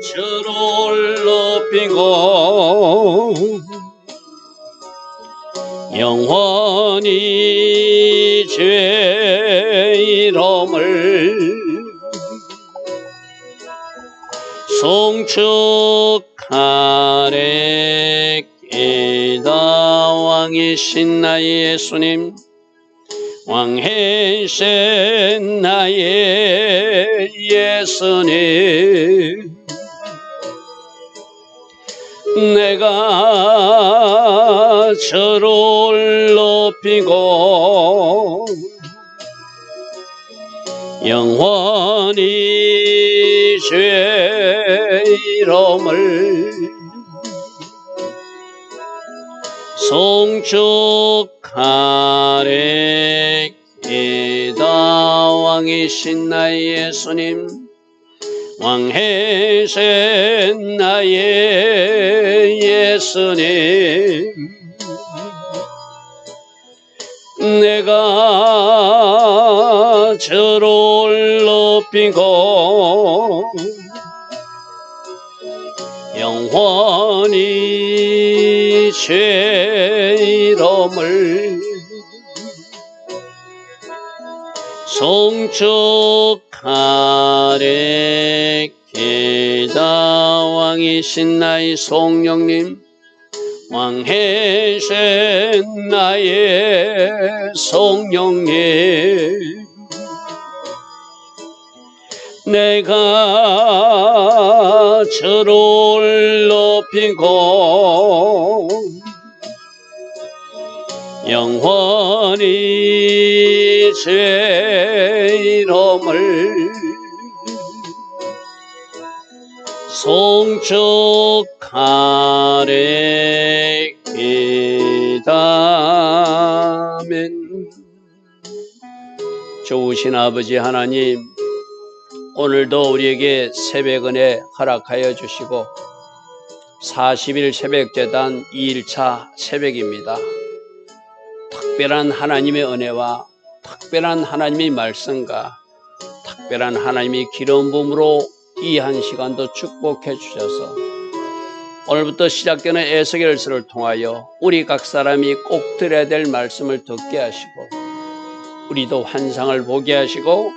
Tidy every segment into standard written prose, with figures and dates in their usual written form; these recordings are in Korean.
저를 높이고 영원히 주의 이름을 송축하리이다. 왕이신 나의 예수님, 왕이신 나의 예수님, 내가 저를 높이고 영원히 주의 이름을 송축하리이다. 왕이신 나의 예수님, 왕이신 나의 예수님, 내가 저를 높이고 영원히 주의 이름을 송축하리이다. 왕이신 나의 성령님, 왕이신 나의 성령님, 내가 저를 높이고 영원히 주의 이름을 송축하리이다. 아멘. 좋으신 아버지 하나님, 오늘도 우리에게 새벽 은혜 허락하여 주시고 40일 새벽제단 2일차 새벽입니다. 특별한 하나님의 은혜와 특별한 하나님의 말씀과 특별한 하나님의 기름 부음으로 이 한 시간도 축복해 주셔서 오늘부터 시작되는 에스겔서를 통하여 우리 각 사람이 꼭 들어야 될 말씀을 듣게 하시고 우리도 환상을 보게 하시고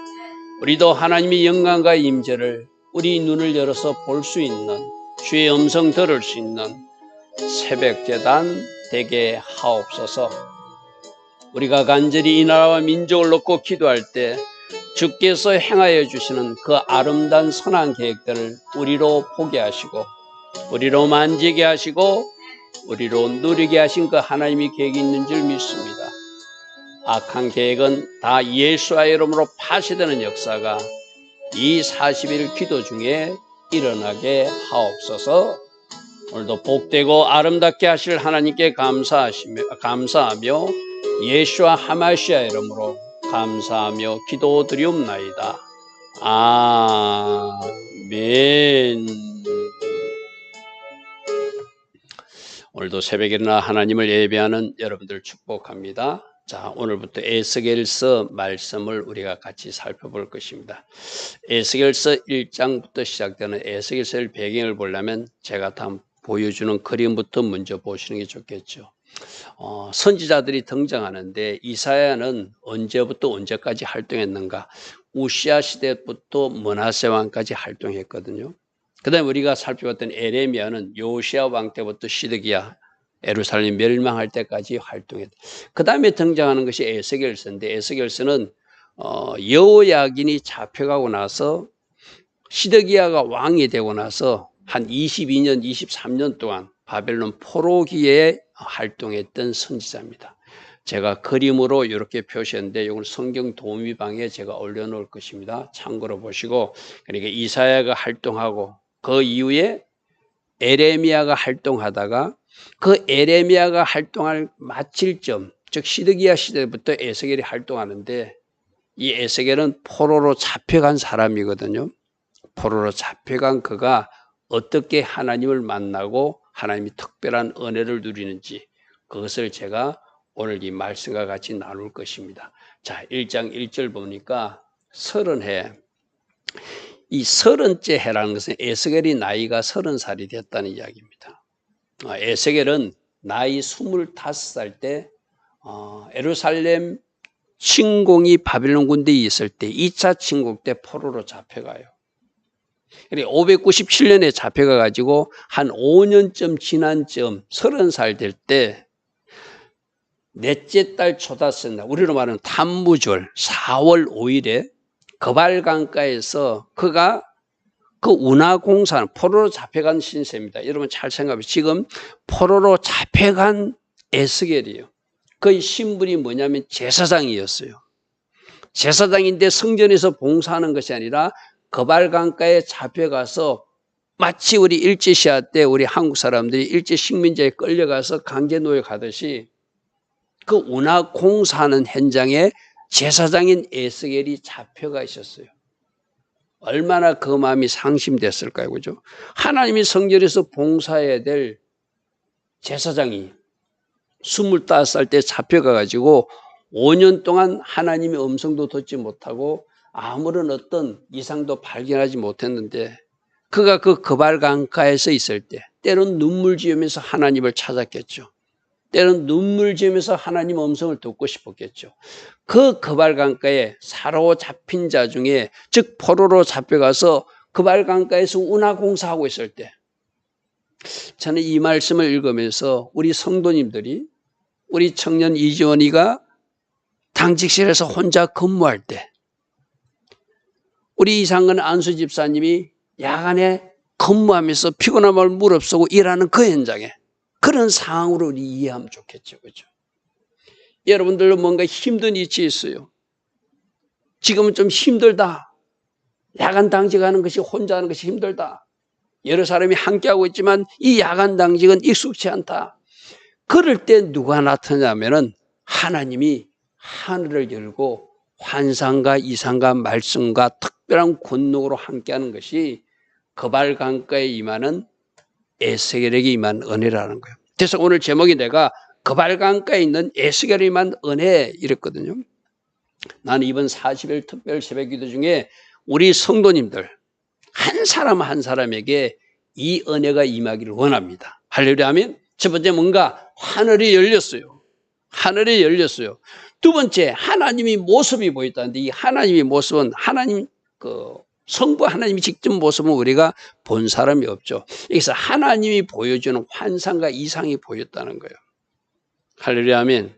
우리도 하나님의 영광과 임재를 우리 눈을 열어서 볼 수 있는, 주의 음성 들을 수 있는 새벽제단 되게 하옵소서. 우리가 간절히 이 나라와 민족을 놓고 기도할 때 주께서 행하여 주시는 그 아름다운 선한 계획들을 우리로 보게 하시고 우리로 만지게 하시고 우리로 누리게 하신 그 하나님의 계획이 있는 줄 믿습니다. 악한 계획은 다 예수의 이름으로 파쇄되는 역사가 이 40일 기도 중에 일어나게 하옵소서. 오늘도 복되고 아름답게 하실 하나님께 감사하며 예수와 하마시아 이름으로 감사하며 기도드리옵나이다. 아멘. 오늘도 새벽에 일어나 하나님을 예배하는 여러분들 축복합니다. 자, 오늘부터 에스겔서 말씀을 우리가 같이 살펴볼 것입니다. 에스겔서 1장부터 시작되는 에스겔서의 배경을 보려면 제가 다 보여주는 그림부터 먼저 보시는 게 좋겠죠. 선지자들이 등장하는데 이사야는 언제부터 언제까지 활동했는가? 우시아 시대부터 므낫세 왕까지 활동했거든요. 그 다음에 우리가 살펴봤던 에레미야는 요시야 왕 때부터 시드기야 예루살렘 멸망할 때까지 활동했다. 그 다음에 등장하는 것이 에스겔서인데 에스겔서는 여호야긴이 잡혀가고 나서 시드기야가 왕이 되고 나서 한 22년, 23년 동안 바벨론 포로기에 활동했던 선지자입니다. 제가 그림으로 이렇게 표시했는데 이건 성경 도우미방에 제가 올려놓을 것입니다. 참고로 보시고, 그러니까 이사야가 활동하고 그 이후에 에레미야가 활동하다가 그 에레미야가 활동할 마칠 점, 즉 시드기야 시대부터 에스겔이 활동하는데 이 에스겔은 포로로 잡혀간 사람이거든요. 포로로 잡혀간 그가 어떻게 하나님을 만나고 하나님이 특별한 은혜를 누리는지 그것을 제가 오늘 이 말씀과 같이 나눌 것입니다. 자, 1장 1절 보니까 30해 이 30째 해라는 것은 에스겔이 나이가 30살이 됐다는 이야기입니다. 에스겔은 나이 25살 때 예루살렘 침공이 바빌론 군대에 있을 때 2차 침공 때 포로로 잡혀가요. 597년에 잡혀가 가지고 한 5년쯤 지난 쯤 30살 될 때 넷째 달 초다섯 날, 우리로 말하면 탄무절 4월 5일에 거발강가에서 그가 그 운하공사는 포로로 잡혀간 신세입니다. 여러분 잘 생각해 보세요. 지금 포로로 잡혀간 에스겔이에요. 그의 신분이 뭐냐면 제사장이었어요. 제사장인데 성전에서 봉사하는 것이 아니라 거발강가에 잡혀가서 마치 우리 일제시대 때 우리 한국 사람들이 일제 식민지에 끌려가서 강제 노역하듯이 그 운하공사하는 현장에 제사장인 에스겔이 잡혀가 있었어요. 얼마나 그 마음이 상심됐을까요? 그죠? 하나님이 성전에서 봉사해야 될 제사장이 25살 때 잡혀가 가지고 5년 동안 하나님의 음성도 듣지 못하고 아무런 어떤 이상도 발견하지 못했는데 그가 그 거발강가에서 있을 때 때론 눈물 지으면서 하나님을 찾았겠죠. 때론 눈물 지으면서 하나님 음성을 듣고 싶었겠죠. 그 거발강가에 사로잡힌 자 중에 즉 포로로 잡혀가서 거발강가에서 운하공사하고 있을 때 저는 이 말씀을 읽으면서 우리 성도님들이 우리 청년 이지원이가 당직실에서 혼자 근무할 때 우리 이상근 안수 집사님이 야간에 근무하면서 피곤함을 무릅쓰고 일하는 그 현장에 그런 상황으로 우리 이해하면 좋겠죠. 그렇죠? 여러분들도 뭔가 힘든 위치에 있어요. 지금은 좀 힘들다. 야간 당직하는 것이 혼자 하는 것이 힘들다. 여러 사람이 함께하고 있지만 이 야간 당직은 익숙치 않다. 그럴 때 누가 나타나냐면은 하나님이 하늘을 열고 환상과 이상과 말씀과 특별한 권능으로 함께하는 것이 거발강가에 임하는 에스겔에게 임한 은혜라는 거예요. 그래서 오늘 제목이 내가 거발강가에 있는 에스겔에 임한 은혜 이랬거든요. 나는 이번 40일 특별 새벽기도 중에 우리 성도님들 한 사람 한 사람에게 이 은혜가 임하기를 원합니다. 할렐루야 하면 첫 번째 뭔가 하늘이 열렸어요. 하늘이 열렸어요. 두 번째 하나님이 모습이 보였다는데 이 하나님의 모습은 하나님 성부 하나님이 직접 모습은 우리가 본 사람이 없죠. 여기서 하나님이 보여주는 환상과 이상이 보였다는 거예요. 할렐루야 아멘.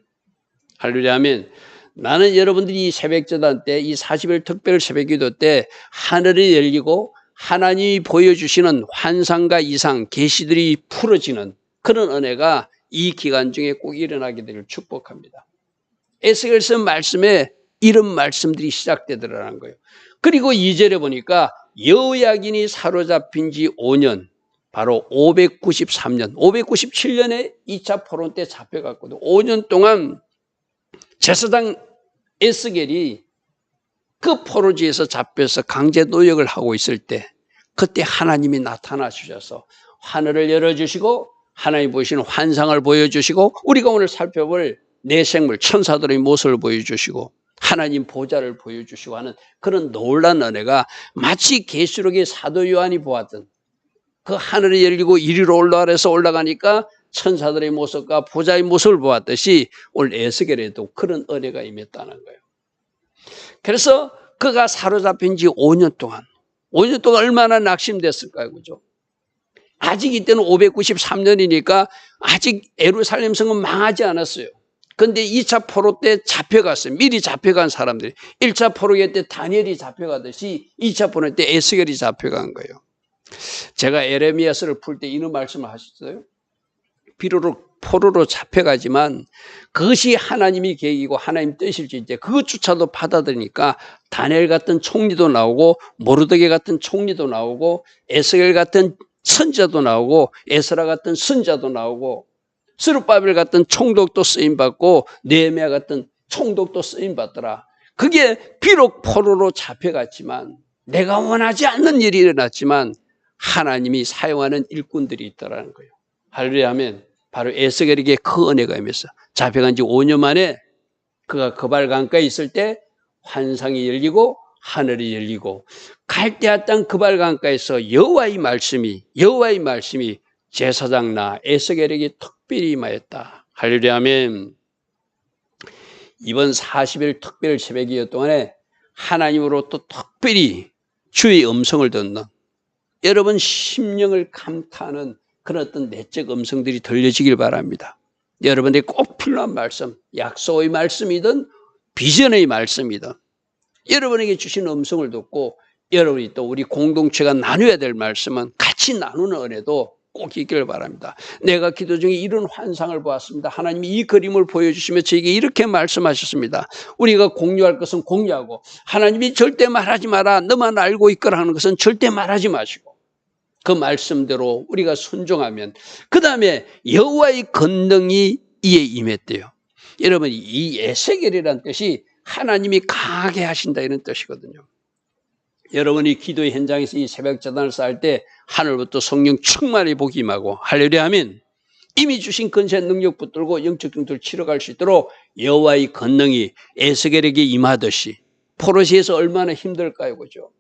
할렐루야 아멘. 나는 여러분들이 이 새벽제단 때 이 40일 특별 새벽기도 때 하늘이 열리고 하나님이 보여주시는 환상과 이상 계시들이 풀어지는 그런 은혜가 이 기간 중에 꼭 일어나게 되기를 축복합니다. 에스겔서 말씀에 이런 말씀들이 시작되더라는 거예요. 그리고 2절에 보니까 여호야긴이 사로잡힌 지 5년, 바로 593년, 597년에 2차 포로 때 잡혀갔거든요. 5년 동안 제사장 에스겔이 그 포로지에서 잡혀서 강제 노역을 하고 있을 때 그때 하나님이 나타나 주셔서 하늘을 열어주시고 하나님 보시는 환상을 보여주시고 우리가 오늘 살펴볼 내생물 천사들의 모습을 보여주시고 하나님 보좌를 보여주시고 하는 그런 놀라운 은혜가 마치 계시록의 사도 요한이 보았던 그 하늘이 열리고 이리로 올라가서 올라가니까 천사들의 모습과 보좌의 모습을 보았듯이 오늘 에스겔에도 그런 은혜가 임했다는 거예요. 그래서 그가 사로잡힌 지 5년 동안 얼마나 낙심됐을까요? 그죠? 아직 이때는 593년이니까 아직 예루살렘 성은 망하지 않았어요. 그런데 2차 포로 때 잡혀갔어요. 미리 잡혀간 사람들이. 1차 포로 때 다니엘이 잡혀가듯이 2차 포로 때 에스겔이 잡혀간 거예요. 제가 에레미야서를 풀 때 이런 말씀을 하셨어요. 비로록 포로로 잡혀가지만 그것이 하나님이 계획이고 하나님 뜻일지 이제 그것조차도 받아들이니까 다니엘 같은 총리도 나오고 모르드게 같은 총리도 나오고 에스겔 같은 선자도 나오고 에스라 같은 선자도 나오고 스룹바벨 같은 총독도 쓰임받고 느헤미야 같은 총독도 쓰임받더라. 그게 비록 포로로 잡혀갔지만 내가 원하지 않는 일이 일어났지만 하나님이 사용하는 일꾼들이 있다라는 거예요. 할렐루야 하면 바로 에스겔에게 그 은혜가 임했어. 잡혀간 지 5년 만에 그가 거발강가에 있을 때 환상이 열리고 하늘이 열리고 갈대아 땅 그발 강가에서 여호와의 말씀이 제사장 나 에스겔에게 특별히 임하였다. 할렐루야 아멘. 이번 40일 특별 새벽이었 동안에 하나님으로부터 특별히 주의 음성을 듣는 여러분 심령을 감탄하는 그런 어떤 내적 음성들이 들려지길 바랍니다. 여러분들이 꼭 필요한 말씀, 약속의 말씀이든 비전의 말씀이든 여러분에게 주신 음성을 듣고 여러분이 또 우리 공동체가 나눠야 될 말씀은 같이 나누는 은혜도 꼭 있기를 바랍니다. 내가 기도 중에 이런 환상을 보았습니다. 하나님이 이 그림을 보여주시며 저에게 이렇게 말씀하셨습니다. 우리가 공유할 것은 공유하고 하나님이 절대 말하지 마라. 너만 알고 있거라 하는 것은 절대 말하지 마시고 그 말씀대로 우리가 순종하면 그 다음에 여호와의 권능이 이에 임했대요. 여러분 이 에스겔이라는 뜻이 하나님이 강하게 하신다 이런 뜻이거든요. 여러분이 기도의 현장에서 이 새벽 제단을 쌓을 때 하늘부터 성령 충만히 복이 임하고 할렐루야 아멘. 이미 주신 근세 능력 붙들고 영적 중투를 치러갈 수 있도록 여호와의 권능이 에스겔에게 임하듯이 포로시에서 얼마나 힘들까요, 그죠?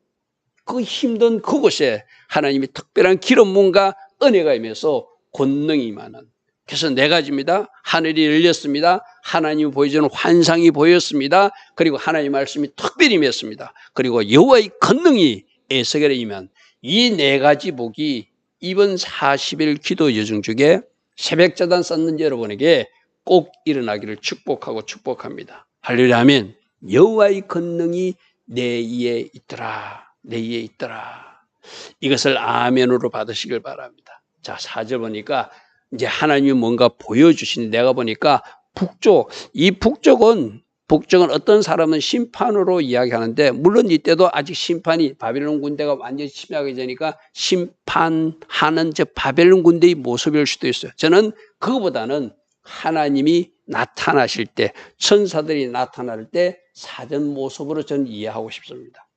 그 힘든 그곳에 하나님이 특별한 기름문과 은혜가 임해서 권능이 임하는. 그래서 네 가지입니다. 하늘이 열렸습니다. 하나님이 보여주는 환상이 보였습니다. 그리고 하나님의 말씀이 특별히 임했습니다. 그리고 여호와의 권능이 에스겔에 임한 이 네 가지 복이 이번 40일 기도 여정 중에 새벽자단 쌓는 여러분에게 꼭 일어나기를 축복하고 축복합니다. 할렐루야 아멘. 여호와의 권능이 내 위에 있더라. 내 위에 있더라. 이것을 아멘으로 받으시길 바랍니다. 자, 4절 보니까 이제 하나님이 뭔가 보여주시니 내가 보니까 북쪽, 이 북쪽은 어떤 사람은 심판으로 이야기하는데 물론 이때도 아직 심판이 바벨론 군대가 완전히 침략하기 전이니까 심판하는 저 바벨론 군대의 모습일 수도 있어요. 저는 그거보다는 하나님이 나타나실 때 천사들이 나타날 때 사전 모습으로 저는 이해하고 싶습니다.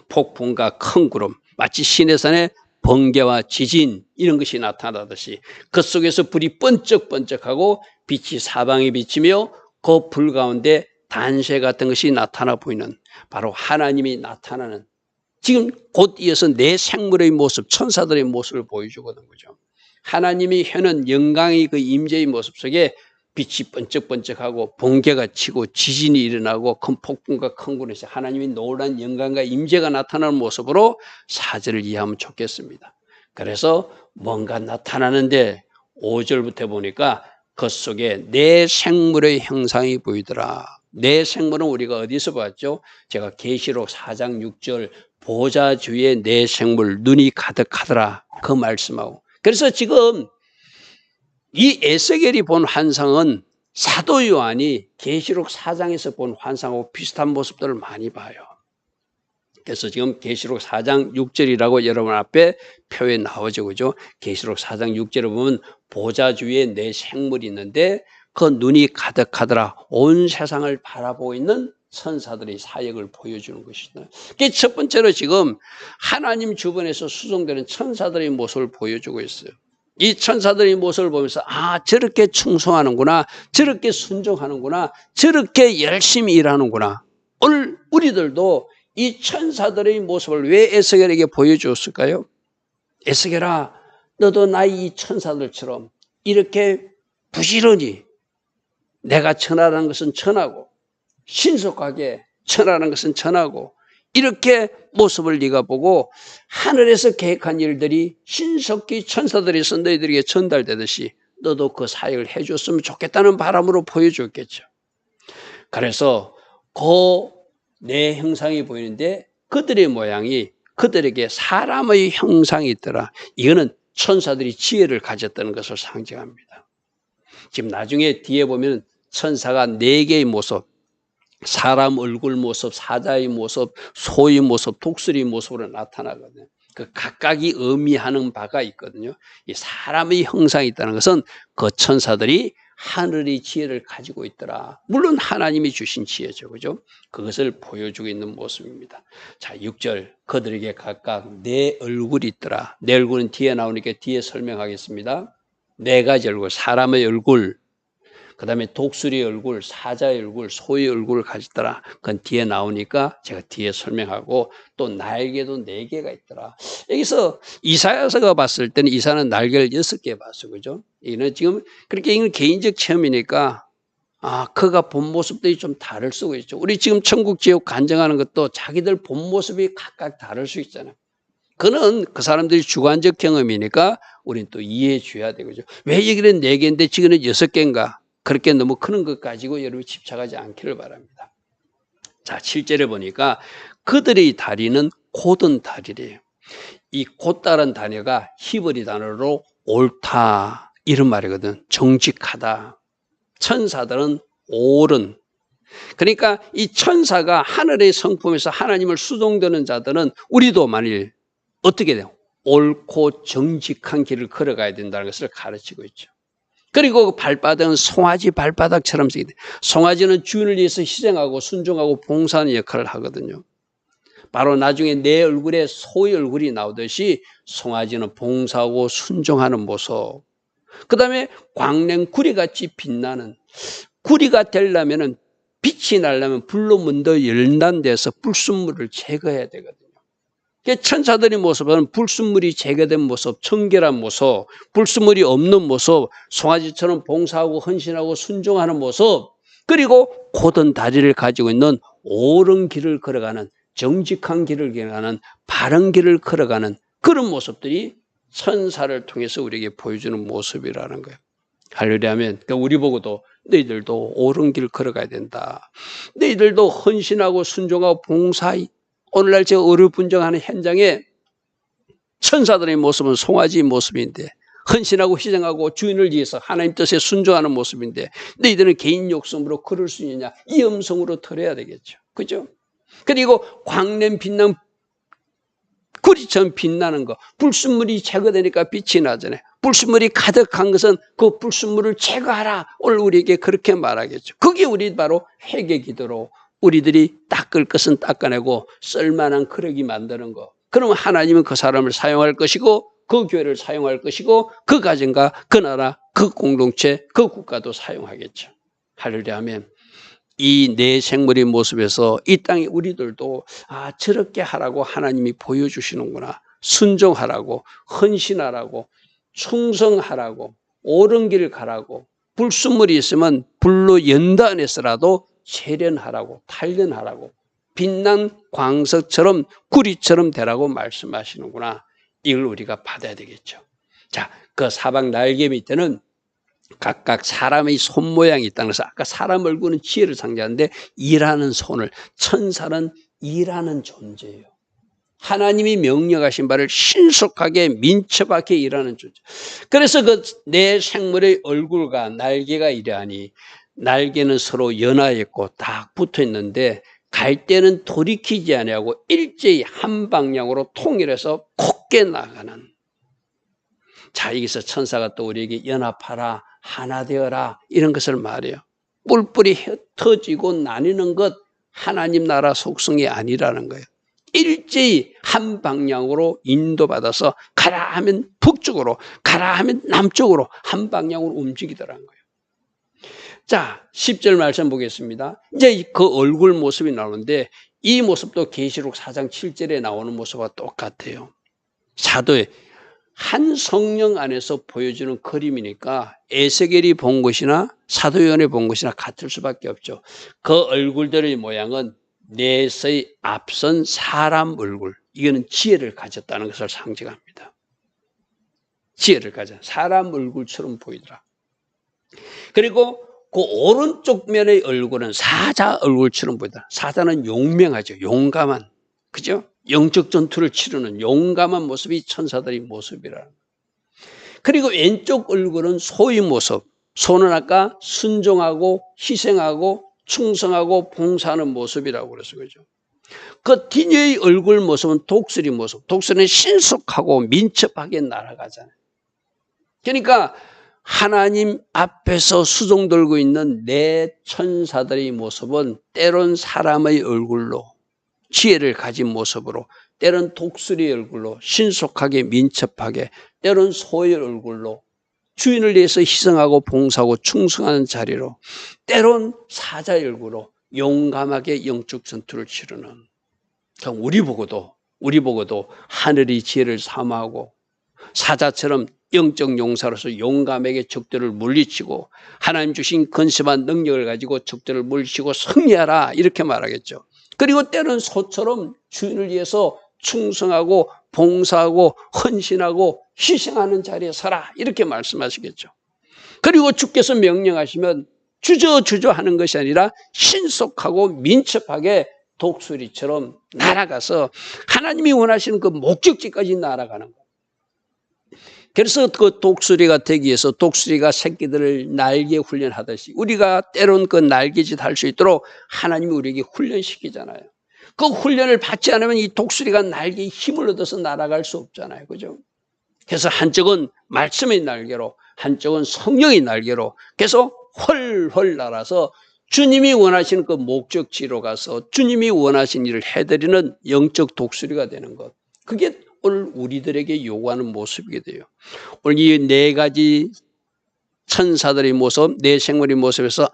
폭풍과 큰 구름 마치 시내산의 번개와 지진 이런 것이 나타나듯이 그 속에서 불이 번쩍번쩍하고 빛이 사방에 비치며 그 불 가운데 단쇠 같은 것이 나타나 보이는 바로 하나님이 나타나는 지금 곧 이어서 내 생물의 모습 천사들의 모습을 보여주거든 거죠. 하나님이 현은 영광의 그 임재의 모습 속에 빛이 번쩍번쩍하고 번개가 치고 지진이 일어나고 큰 폭풍과 큰 구름에서 하나님이 놀라운 영광과 임재가 나타나는 모습으로 4절을 이해하면 좋겠습니다. 그래서 뭔가 나타나는데 5절부터 보니까 그 속에 내 생물의 형상이 보이더라. 내 생물은 우리가 어디서 봤죠? 제가 계시록 4장 6절 보좌 주위에 내 생물 눈이 가득하더라 그 말씀하고 그래서 지금 이 에스겔이 본 환상은 사도 요한이 계시록 4장에서 본 환상하고 비슷한 모습들을 많이 봐요. 그래서 지금 계시록 4장 6절이라고 여러분 앞에 표에 나오죠. 그죠? 계시록 4장 6절을 보면 보좌 주위에 내 생물이 있는데 그 눈이 가득하더라. 온 세상을 바라보고 있는 천사들의 사역을 보여주는 것이다. 첫 번째로 지금 하나님 주변에서 수송되는 천사들의 모습을 보여주고 있어요. 이 천사들의 모습을 보면서 아 저렇게 충성하는구나, 저렇게 순종하는구나, 저렇게 열심히 일하는구나. 오늘 우리들도 이 천사들의 모습을 왜 에스겔에게 보여주었을까요? 에스겔아 너도 나의 이 천사들처럼 이렇게 부지런히 내가 천하라는 것은 천하고 신속하게 천하라는 것은 천하고 이렇게 모습을 네가 보고 하늘에서 계획한 일들이 신속히 천사들에서 너희들에게 전달되듯이 너도 그 사역을 해줬으면 좋겠다는 바람으로 보여줬겠죠. 그래서 그 내 형상이 보이는데 그들의 모양이 그들에게 사람의 형상이 있더라. 이거는 천사들이 지혜를 가졌다는 것을 상징합니다. 지금 나중에 뒤에 보면 천사가 4개의 모습 사람 얼굴 모습, 사자의 모습, 소의 모습, 독수리의 모습으로 나타나거든요. 그 각각이 의미하는 바가 있거든요. 이 사람의 형상이 있다는 것은 그 천사들이 하늘의 지혜를 가지고 있더라. 물론 하나님이 주신 지혜죠. 그죠? 그것을 보여주고 있는 모습입니다. 자, 6절. 그들에게 각각 내 얼굴이 있더라. 내 얼굴은 뒤에 나오니까 뒤에 설명하겠습니다. 4가지 얼굴, 사람의 얼굴, 그 다음에 독수리 얼굴, 사자의 얼굴, 소의 얼굴을 가졌더라. 그건 뒤에 나오니까 제가 뒤에 설명하고 또 날개도 4개가 있더라. 여기서 이사야서가 봤을 때는 이사는 날개를 6개 봤어. 그죠? 이는 지금 그렇게 이건 개인적 체험이니까 그가 본 모습들이 좀 다를 수가 있죠. 우리 지금 천국 지옥 간증하는 것도 자기들 본 모습이 각각 다를 수 있잖아요. 그는 그 사람들이 주관적 경험이니까 우린 또 이해해 줘야 되겠죠. 왜 여기는 4개인데 지금은 6개인가? 그렇게 너무 크는 것 가지고 여러분이 집착하지 않기를 바랍니다. 자, 7절에 보니까 그들의 다리는 곧은 다리래요. 이 곧다란 단어가 히브리 단어로 옳다 이런 말이거든. 정직하다. 천사들은 옳은. 그러니까 이 천사가 하늘의 성품에서 하나님을 수종드는 자들은 우리도 만일 어떻게 돼요? 옳고 정직한 길을 걸어가야 된다는 것을 가르치고 있죠. 그리고 발바닥은 송아지 발바닥처럼 생긴다. 송아지는 주인을 위해서 희생하고 순종하고 봉사하는 역할을 하거든요. 바로 나중에 내 얼굴에 소의 얼굴이 나오듯이 송아지는 봉사하고 순종하는 모습. 그 다음에 광랭 구리같이 빛나는, 구리가 되려면 빛이 나려면 불로 먼저 연단돼서 불순물을 제거해야 되거든요. 천사들의 모습은 불순물이 제거된 모습, 청결한 모습, 불순물이 없는 모습, 송아지처럼 봉사하고 헌신하고 순종하는 모습, 그리고 곧은 다리를 가지고 있는 옳은 길을 걸어가는, 정직한 길을 걸어가는, 바른 길을 걸어가는 그런 모습들이 천사를 통해서 우리에게 보여주는 모습이라는 거예요. 할렐루야면 우리 보고도 너희들도 옳은 길 걸어가야 된다. 너희들도 헌신하고 순종하고 봉사하고 오늘날 제가 어루분정하는 현장에 천사들의 모습은 송아지의 모습인데 헌신하고 희생하고 주인을 위해서 하나님 뜻에 순종하는 모습인데 너희들은 개인 욕심으로 걸을 수 있느냐? 이 음성으로 털어야 되겠죠. 그죠? 그리고 광냄 빛난 구리처럼 빛나는 거, 불순물이 제거되니까 빛이 나잖아요. 불순물이 가득한 것은 그 불순물을 제거하라. 오늘 우리에게 그렇게 말하겠죠. 그게 우리 바로 회개 기도로 우리들이 닦을 것은 닦아내고 쓸만한 그릇이 만드는 거. 그러면 하나님은 그 사람을 사용할 것이고 그 교회를 사용할 것이고 그 가정과 그 나라, 그 공동체, 그 국가도 사용하겠죠. 할렐루야 하면 이 내 생물의 모습에서 이 땅에 우리들도 저렇게 하라고 하나님이 보여주시는구나. 순종하라고, 헌신하라고, 충성하라고, 옳은 길 가라고, 불순물이 있으면 불로 연단해서라도 세련하라고, 단련하라고, 빛난 광석처럼 구리처럼 되라고 말씀하시는구나. 이걸 우리가 받아야 되겠죠. 자, 그 사방 날개 밑에는 각각 사람의 손 모양이 있다는 것은 아까 사람 얼굴은 지혜를 상징하는데 일하는 손을, 천사는 일하는 존재예요. 하나님이 명령하신 바를 신속하게 민첩하게 일하는 존재. 그래서 그 내 생물의 얼굴과 날개가 이러하니 날개는 서로 연하였고 딱 붙어 있는데 갈 때는 돌이키지 아니하고 일제히 한 방향으로 통일해서 곱게 나가는. 자, 여기서 천사가 또 우리에게 연합하라, 하나 되어라 이런 것을 말해요. 뿔뿔이 흩어지고 나뉘는 것 하나님 나라 속성이 아니라는 거예요. 일제히 한 방향으로 인도받아서 가라 하면 북쪽으로, 가라 하면 남쪽으로 한 방향으로 움직이더라는 거예요. 자, 10절 말씀 보겠습니다. 이제 그 얼굴 모습이 나오는데 이 모습도 계시록 4장 7절에 나오는 모습과 똑같아요. 사도의 한 성령 안에서 보여주는 그림이니까 에스겔이 본 것이나 사도 요한이 본 것이나 같을 수밖에 없죠. 그 얼굴들의 모양은 넷의 앞선 사람 얼굴, 이거는 지혜를 가졌다는 것을 상징합니다. 지혜를 가져 사람 얼굴처럼 보이더라. 그리고 그 오른쪽 면의 얼굴은 사자 얼굴처럼 보이더라. 사자는 용맹하죠. 용감한, 그죠? 영적 전투를 치르는 용감한 모습이 천사들의 모습이라. 그리고 왼쪽 얼굴은 소의 모습. 소는 아까 순종하고 희생하고 충성하고 봉사하는 모습이라고 그래서 그죠. 그 뒤의 얼굴 모습은 독수리 모습. 독수리는 신속하고 민첩하게 날아가잖아요. 그러니까 하나님 앞에서 수종 들고 있는 내 천사들의 모습은 때론 사람의 얼굴로, 지혜를 가진 모습으로, 때론 독수리의 얼굴로 신속하게 민첩하게, 때론 소의 얼굴로 주인을 위해서 희생하고 봉사하고 충성하는 자리로, 때론 사자열구로 용감하게 영적 전투를 치르는, 우리 보고도 하늘이 지혜를 삼아하고 사자처럼 영적 용사로서 용감하게 적들을 물리치고 하나님 주신 건심한 능력을 가지고 적들을 물리치고 승리하라, 이렇게 말하겠죠. 그리고 때는 소처럼 주인을 위해서 충성하고 봉사하고 헌신하고 희생하는 자리에 서라, 이렇게 말씀하시겠죠. 그리고 주께서 명령하시면 주저주저 하는 것이 아니라 신속하고 민첩하게 독수리처럼 날아가서 하나님이 원하시는 그 목적지까지 날아가는 거예요. 그래서 그 독수리가 되기 위해서 독수리가 새끼들을 날개 훈련하듯이 우리가 때론 그 날개짓 할 수 있도록 하나님이 우리에게 훈련시키잖아요. 그 훈련을 받지 않으면 이 독수리가 날개에 힘을 얻어서 날아갈 수 없잖아요. 그죠? 그래서 한쪽은 말씀의 날개로, 한쪽은 성령의 날개로 계속 훨훨 날아서 주님이 원하시는 그 목적지로 가서 주님이 원하신 일을 해드리는 영적 독수리가 되는 것. 그게 오늘 우리들에게 요구하는 모습이게 돼요. 오늘 이 네 가지 천사들의 모습, 네 생물의 모습에서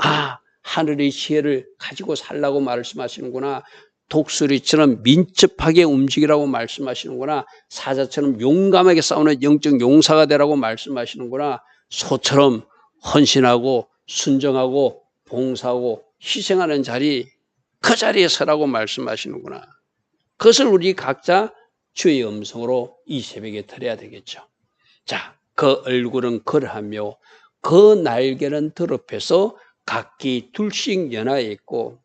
하늘의 지혜를 가지고 살라고 말씀하시는구나. 독수리처럼 민첩하게 움직이라고 말씀하시는구나. 사자처럼 용감하게 싸우는 영적 용사가 되라고 말씀하시는구나. 소처럼 헌신하고 순정하고 봉사하고 희생하는 자리, 그 자리에 서라고 말씀하시는구나. 그것을 우리 각자 주의 음성으로 이 새벽에 들어야 되겠죠. 자, 그 얼굴은 그러하며 그 날개는 더럽혀서 각기 둘씩 연하에 있고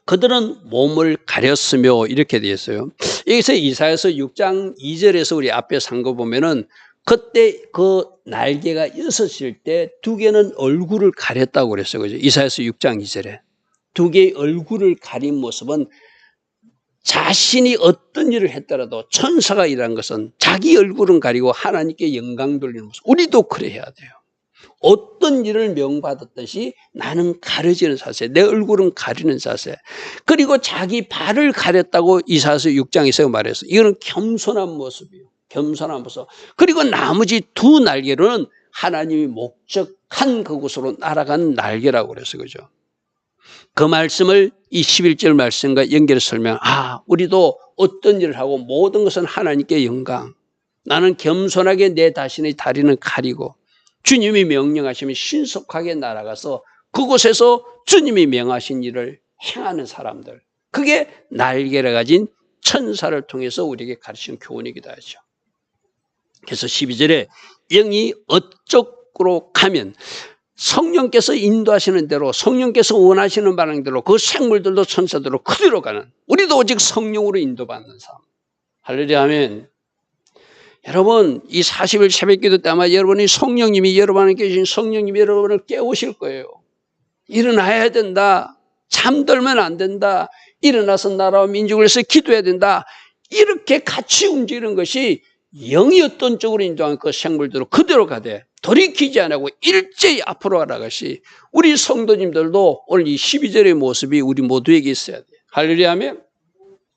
그들은 몸을 가렸으며, 이렇게 되어 있어요. 여기서 이사야서 6장 2절에서 우리 앞에 산 거 보면은 그때 그 날개가 있었을 때 두 개는 얼굴을 가렸다고 그랬어요. 그죠? 이사야서 6장 2절에. 두 개의 얼굴을 가린 모습은 자신이 어떤 일을 했더라도 천사가 일한 것은 자기 얼굴은 가리고 하나님께 영광 돌리는 모습. 우리도 그래야 돼요. 어떤 일을 명받았듯이 나는 가려지는 자세, 내 얼굴은 가리는 자세. 그리고 자기 발을 가렸다고 이사야서 6장에서 말했어요. 이거는 겸손한 모습이에요. 겸손한 모습. 그리고 나머지 두 날개로는 하나님이 목적한 그곳으로 날아간 날개라고 그랬어요. 그죠? 그 말씀을 이 11절 말씀과 연결해서 우리도 어떤 일을 하고 모든 것은 하나님께 영광. 나는 겸손하게 내 자신의 다리는 가리고 주님이 명령하시면 신속하게 날아가서 그곳에서 주님이 명하신 일을 행하는 사람들. 그게 날개를 가진 천사를 통해서 우리에게 가르치는 교훈이기도 하죠. 그래서 12절에 영이 어쪽으로 가면 성령께서 인도하시는 대로, 성령께서 원하시는 방향대로 그 생물들도 천사들로 그대로 가는, 우리도 오직 성령으로 인도받는 삶. 할렐루야, 아멘. 여러분, 이 40일 새벽기도 때 아마 여러분이 성령님이, 여러분에게 계신 성령님이 여러분을 깨우실 거예요. 일어나야 된다. 잠들면 안 된다. 일어나서 나라와 민족을 위해서 기도해야 된다. 이렇게 같이 움직이는 것이 영이 어떤 쪽으로 인도한 그 생물대로 그대로 가되 돌이키지 않고 일제히 앞으로 가라가시 우리 성도님들도 오늘 이 12절의 모습이 우리 모두에게 있어야 돼요. 할렐루야 하면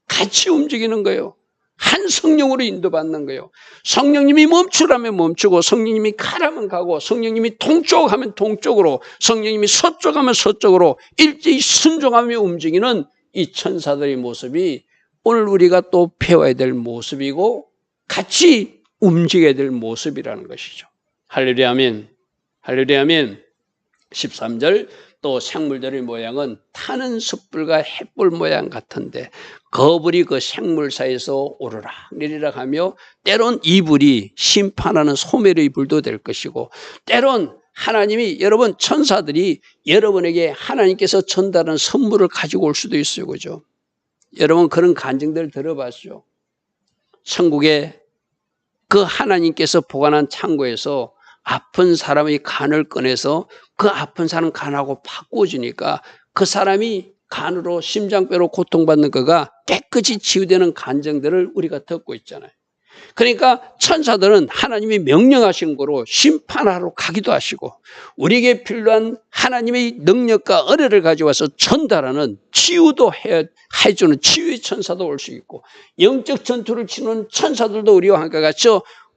같이 움직이는 거예요. 한 성령으로 인도받는 거예요. 성령님이 멈추라면 멈추고, 성령님이 가라면 가고, 성령님이 동쪽 하면 동쪽으로, 성령님이 서쪽 하면 서쪽으로 일제히 순종하며 움직이는 이 천사들의 모습이 오늘 우리가 또 배워야 될 모습이고 같이 움직여야 될 모습이라는 것이죠. 할렐루야 아멘. 할렐루야 아멘. 13절 또 생물들의 모양은 타는 숯불과 햇불 모양 같은데 거불이 그 생물 사이에서 오르락 내리락 하며 때론 이 불이 심판하는 소멸의 불도 될 것이고 때론 하나님이 여러분 천사들이 여러분에게 하나님께서 전달하는 선물을 가지고 올 수도 있어요. 그죠? 여러분 그런 간증들 들어봤죠? 천국에 그 하나님께서 보관한 창고에서 아픈 사람의 간을 꺼내서 그 아픈 사람 간하고 바꿔주니까 그 사람이 간으로 심장뼈로 고통받는 거가 깨끗이 치유되는 간증들을 우리가 듣고 있잖아요. 그러니까 천사들은 하나님이 명령하신 거로 심판하러 가기도 하시고 우리에게 필요한 하나님의 능력과 은혜를 가져와서 전달하는 치유도 해주는 치유의 천사도 올 수 있고 영적 전투를 치는 천사들도 우리와 함께 같이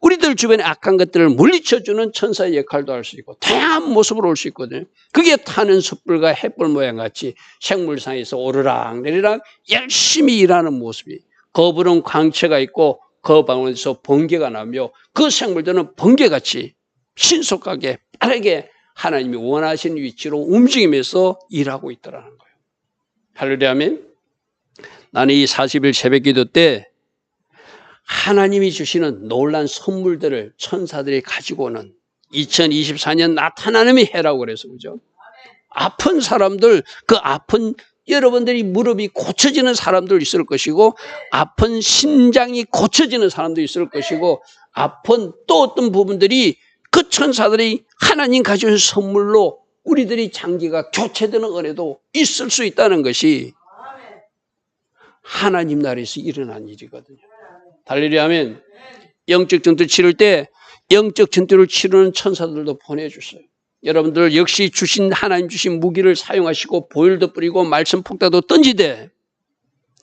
우리들 주변에 악한 것들을 물리쳐주는 천사의 역할도 할 수 있고 다양한 모습으로 올 수 있거든요. 그게 타는 숯불과 햇불 모양 같이 생물상에서 오르락 내리락 열심히 일하는 모습이, 거부는 광채가 있고 그 방울에서 번개가 나며 그 생물들은 번개같이 신속하게 빠르게 하나님이 원하시는 위치로 움직이면서 일하고 있더라는 거예요. 할렐루야 아멘. 나는 이 40일 새벽기도 때 하나님이 주시는 놀란 선물들을 천사들이 가지고 오는 2024년 나타나는 해라고 그래서 그죠? 아픈 사람들, 그 아픈 여러분들이 무릎이 고쳐지는 사람들 있을 것이고 아픈 심장이 고쳐지는 사람도 있을 것이고 아픈 또 어떤 부분들이 그 천사들이 하나님 가져온 선물로 우리들이 장기가 교체되는 은혜도 있을 수 있다는 것이 하나님 나라에서 일어난 일이거든요. 할렐루야 아멘. 영적 전투를 치를 때 영적 전투를 치르는 천사들도 보내주세요. 여러분들 역시 하나님 주신 무기를 사용하시고 보혈도 뿌리고 말씀 폭탄도 던지되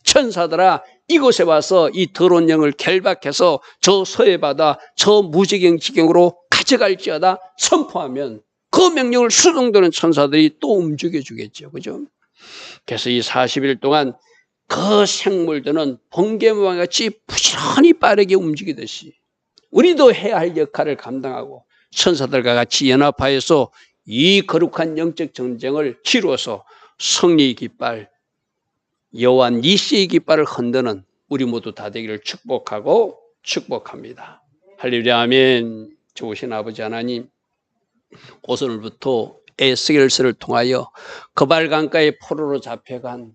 천사들아 이곳에 와서 이 더러운 영을 결박해서 저 서해 바다 저 무지경 지경으로 가져갈지어다 선포하면 그 명령을 수동되는 천사들이 또 움직여 주겠죠. 그죠? 그래서 이 40일 동안 그 생물들은 번개와 같이 부지런히 빠르게 움직이듯이 우리도 해야 할 역할을 감당하고 천사들과 같이 연합하여서 이 거룩한 영적 전쟁을 치루어서 승리의 깃발, 여호와 니시의 깃발을 흔드는 우리 모두 다 되기를 축복하고 축복합니다. 할렐루야 아멘. 좋으신 아버지 하나님, 오늘부터 에스겔서를 통하여 그발 강가의 포로로 잡혀간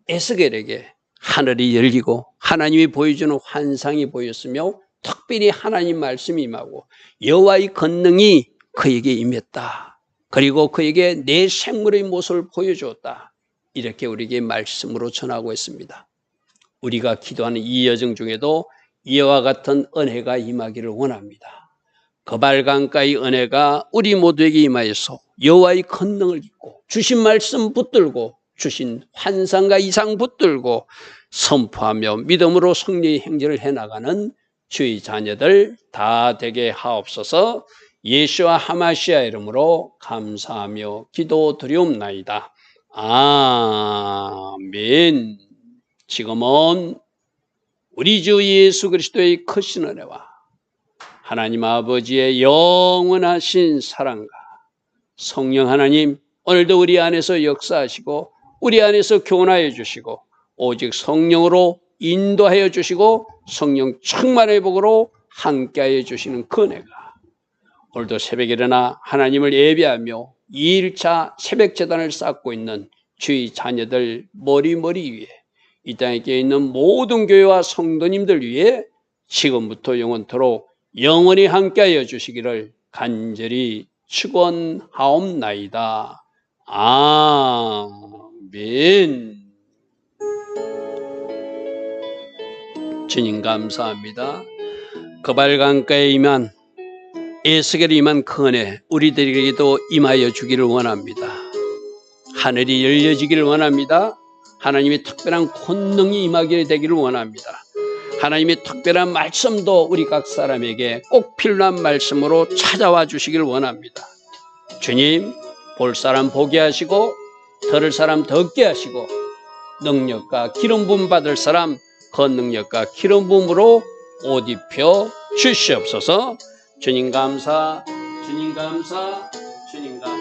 에스겔에게 하늘이 열리고 하나님이 보여주는 환상이 보였으며 특별히 하나님 말씀이 임하고 여호와의 권능이 그에게 임했다. 그리고 그에게 내 생물의 모습을 보여주었다. 이렇게 우리에게 말씀으로 전하고 있습니다. 우리가 기도하는 이 여정 중에도 이와 같은 은혜가 임하기를 원합니다. 그발 강가의 은혜가 우리 모두에게 임하여서 여호와의 권능을 입고 주신 말씀 붙들고 주신 환상과 이상 붙들고 선포하며 믿음으로 승리의 행진을 해나가는 주의 자녀들 다 되게 하옵소서. 예수와 하마시아 이름으로 감사하며 기도드리옵나이다. 아멘. 지금은 우리 주 예수 그리스도의 크신 은혜와 하나님 아버지의 영원하신 사랑과 성령 하나님 오늘도 우리 안에서 역사하시고 우리 안에서 교훈하여 주시고 오직 성령으로 인도하여 주시고 성령 충만의 복으로 함께하여 주시는 그 은혜가 오늘도 새벽에 일어나 하나님을 예배하며 2일차 새벽 제단을 쌓고 있는 주의 자녀들 머리 위에 이 땅에 있는 모든 교회와 성도님들 위에 지금부터 영원토록 영원히 함께하여 주시기를 간절히 축원하옵나이다. 아멘. 주님 감사합니다. 그발 강가에 임한 에스겔에 임한 그 은혜 우리들에게도 임하여 주기를 원합니다. 하늘이 열려지기를 원합니다. 하나님의 특별한 권능이 임하게 되기를 원합니다. 하나님의 특별한 말씀도 우리 각 사람에게 꼭 필요한 말씀으로 찾아와 주시기를 원합니다. 주님, 볼 사람 보게 하시고 들을 사람 듣게 하시고 능력과 기름 부음 받을 사람 그 능력과 기름 부음으로 옷 입혀 주시옵소서. 주님 감사, 주님 감사, 주님 감사.